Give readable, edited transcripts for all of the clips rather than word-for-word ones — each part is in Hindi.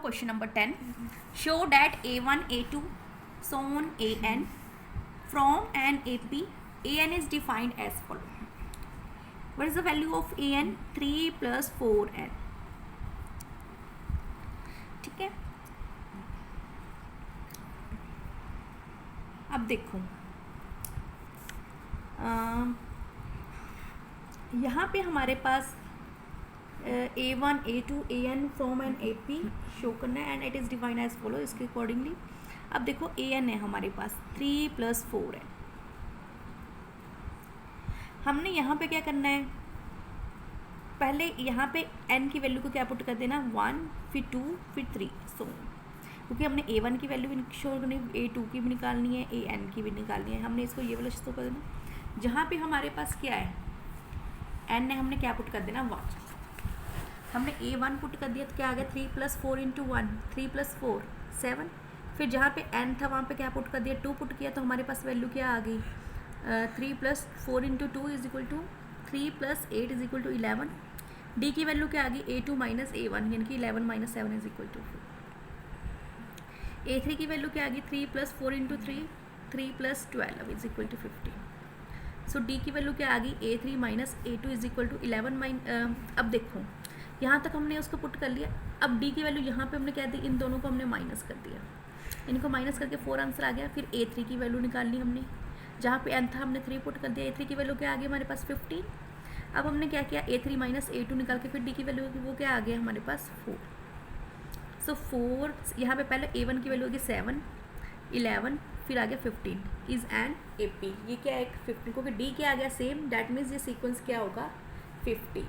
question number 10. Show that A1, A2, so on AN from an AP. AN is defined as follows. What is the value of AN? 3 plus 4N. ठीक है, अब देखो यहाँ पे हमारे पास A1, A2, AN from N AP show करना है and it is defined as follow इसके अकॉर्डिंगली. अब देखो AN है हमारे पास 3 plus 4N. हमने यहाँ पे क्या करना है, पहले यहाँ पे n की वैल्यू को क्या पुट कर देना, 1 फिर 2 फिर 3 सो, क्योंकि हमने A1 की वैल्यू भी शो करनी है, A2 की भी निकालनी है, AN की भी निकालनी है. हमने इसको ये वाला शो कर देना. जहाँ पे हमारे पास क्या है n है, हमने क्या पुट कर देना 1. हमने A1 पुट कर दिया तो क्या आ गया 3 plus 4 into 1, 3 plus 4 7. फिर जहाँ पे n था वहाँ पे क्या पुट कर दिया 2 पुट किया तो हमारे पास वैल्यू क्या आ गई 3 plus 4 into 2 is equal to 3 plus 8 is equal to 11. D की वैल्यू क्या आ गई A2 minus A1 यानी कि 11 minus 7 is equal to 4. A3 की वैल्यू क्या आ गई 3 plus 4 into 3, 3 plus 12 is equal to 15. So D की वैल्यू क्या आ गई A3 minus A2 is equal to 11 अब देखो यहाँ तक हमने उसको पुट कर लिया. अब D की वैल्यू यहाँ पे हमने क्या दी, इन दोनों को हमने माइनस कर दिया, इनको माइनस करके 4 आंसर आ गया. फिर A3 की वैल्यू निकालनी हमने, जहाँ पे n था हमने 3 पुट कर दिया. A3 की वैल्यू क्या आ गई हमारे पास 15. अब हमने क्या किया A3 माइनस A2 निकाल के फिर D की वैल्यू वो क्या आ गया हमारे पास 4. सो 4 यहाँ पे पहले A1 की वैल्यू होगी 7, 11 फिर आ गया 15 इज़ एन AP. ये क्या है 15, क्योंकि D क्या आ गया सेम, डैट मीन्स ये सीक्वेंस क्या होगा 50.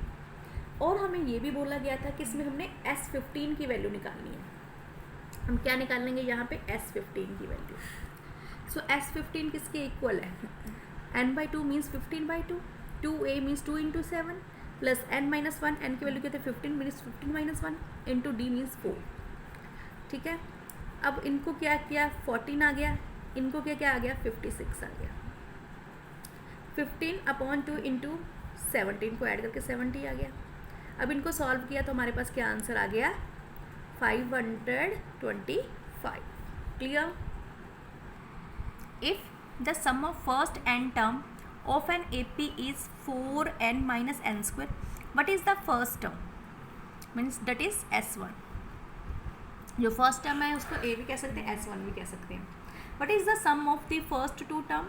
और हमें ये भी बोला गया था कि इसमें हमने S15 की वैल्यू निकालनी है. हम क्या निकाल लेंगे यहाँ पे S15 की वैल्यू. सो S15 किसके इक्वल है, n/2 means 15/2, 2a means 2 into 7 plus n-1, n की वैल्यू कहते हैं 15 मीन्स 15-1 इंटू D मीन्स 4. ठीक है, अब इनको क्या किया 14 आ गया, इनको क्या आ गया 56 आ गया. 15/2 इंटू 17 को ऐड करके 70 आ गया. अब इनको सॉल्व किया तो हमारे पास क्या आंसर आ गया 525. Clear. If the sum of first n term of an AP is 4n minus n square, what is the first term? Means that is S1. जो फर्स्ट टर्म है उसको A भी कह सकते हैं, S1 भी कह सकते हैं. What is the sum of the first two term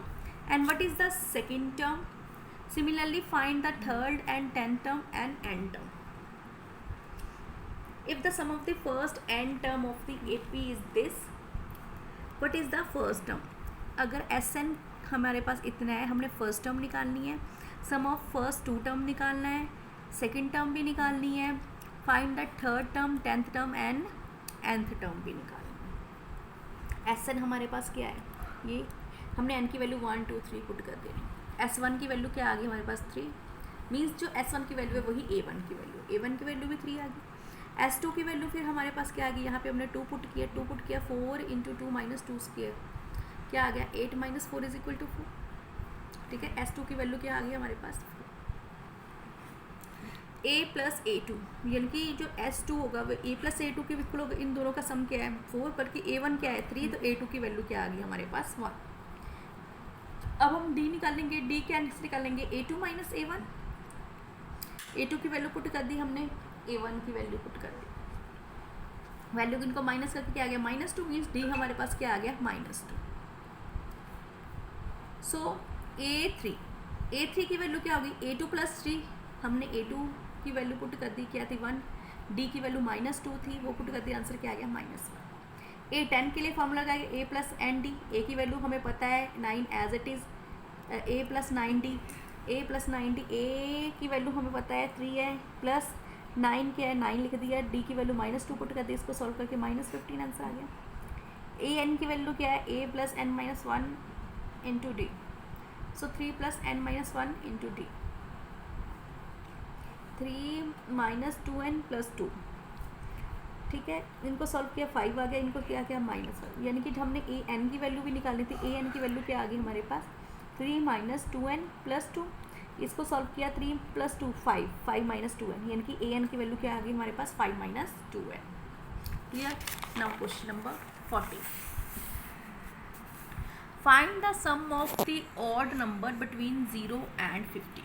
and what is the second term? Similarly, find the third and tenth term and n term. If the sum of the first n term of the AP is this, what is the first term? अगर Sn हमारे पास इतना है, हमने फर्स्ट टर्म निकालनी है, सम ऑफ फर्स्ट टू टर्म निकालना है, सेकंड टर्म भी निकालनी है, find the third term, tenth term and nth term भी निकालनी है. Sn हमारे पास क्या है, ये हमने n की वैल्यू 1 2 3 पुट कर देनी. S1 की वैल्यू क्या आ गई हमारे पास 3, मीन्स जो S1 की वैल्यू है वही A1 की वैल्यू, A1 की वैल्यू भी 3 आ गई. S2 की वैल्यू फिर हमारे पास क्या आ गई, यहाँ पे हमने 2 पुट किया 4 इंटू 2 माइनस 2 स्क्वायर क्या आ गया 8 minus 4 इज इक्वल टू 4. ठीक है, S2 की वैल्यू क्या आ गई हमारे पास A प्लस A2 यानी कि जो S2 होगा वो A प्लस A2 के इक्वल होगा. इन दोनों का सम क्या है 4, बल्कि A1 क्या है 3, तो A2 की वैल्यू क्या आ गई हमारे पास 1. अब हम D निकालेंगे, D क्या निकालेंगे A2 माइनस A1. A2 की वैल्यू पुट कर दी हमने, A1 की वैल्यू पुट कर दी, वैल्यू इनको माइनस करके क्या आ गया -2 मीन्स D हमारे पास क्या आ गया -2. सो A3 की वैल्यू क्या होगी A2 प्लस 3, हमने A2 की वैल्यू पुट कर दी क्या थी 1, D की वैल्यू -2 थी वो पुट कर दी, आंसर क्या आ गया -1. A10 के लिए फॉर्मूला क्या है A प्लस ND. A की वैल्यू हमें पता है 9 as it is, A plus 9D, A plus 9D. A की वैल्यू हमें पता है 3 है, प्लस 9 क्या है 9 लिख दिया, D की वैल्यू -2 पुट कर दी, इसको सॉल्व करके -15 आंसर आ गया. AN की वैल्यू क्या है A plus n-1 into D. So 3 plus n-1 into D. 3 minus 2n plus 2. ठीक है, इनको सॉल्व किया 5 आ गया, इनको क्या किया -1, यानी कि हमने an की वैल्यू भी निकालनी थी. an की वैल्यू क्या आ गई हमारे पास 3 minus 2n plus 2. इसको सॉल्व किया 3 plus 2 5 minus 2n यानी कि an की वैल्यू क्या आ गई हमारे पास 5 minus 2n. Clear. Now question number 40, find the sum of the odd number between 0 and 50।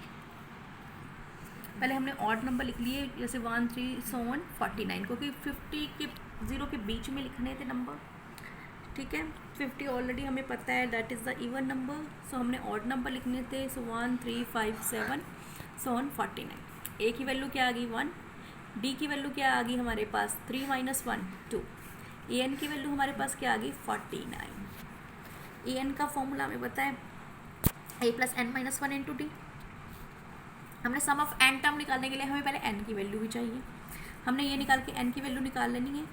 पहले हमने ऑड नंबर लिख लिए, जैसे 1 3 so on 49, क्योंकि 50 के 0 के बीच में लिखने थे नंबर, ठीक है। 50 ऑलरेडी हमें पता है that is the even number, so हमने ऑड नंबर लिखने थे, सो 1 3 5 7 so on 49। ए की वैल्यू क्या आ गई 1, डी की वैल्यू क्या आ गई हमारे पास 3 - 1 2, ए एन की वैल्यू हमारे पास क्या आ गई 49। ए एन का फॉर्मूला हमें पता है A plus N minus 1 into D. हमने सम ऑफ एन टर्म निकालने के लिए हमें पहले एन की वैल्यू भी चाहिए, हमने ये निकाल के एन की वैल्यू निकाल लेनी है।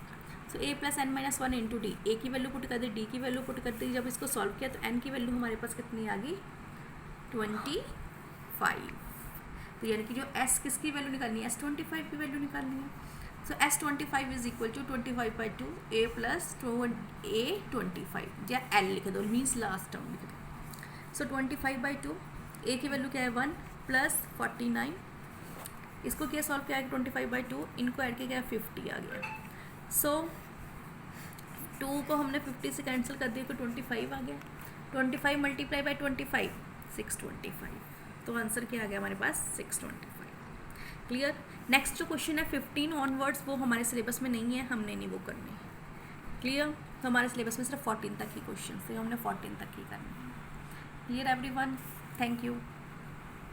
So A plus N minus 1 into D, A की वैल्यू पुट कर दी, डी की वैल्यू पुट कर दी। जब इसको सॉल्व किया तो एन की वैल्यू हमारे पास कितनी आ गई 25। तो यानी कि जो एस किसकी वैल्यू निकालनी है, S25 की वैल्यू निकालनी है। So S25 is equal to 25/2 a plus A25, या एल लिख दो, मीन्स लास्ट टर्म लिख दो। सो 25/2, ए की वैल्यू क्या है 1 प्लस 49, इसको क्या सॉल्व किया है 25/2, इनको ऐड किया 50 आ गया। सो 2 को हमने 50 से कैंसिल कर दिया तो 25 आ गया। 25 मल्टीप्लाई बाई 25 625, तो आंसर क्या आ गया हमारे पास 625। क्लियर। नेक्स्ट जो क्वेश्चन है 15 ऑनवर्ड्स, वो हमारे सिलेबस में नहीं है, हमने नहीं वो करनी। क्लियर। तो हमारे सिलेबस में सिर्फ 14 तक ही क्वेश्चन थे, हमने 14 तक ही करनी है। Clear everyone, thank you.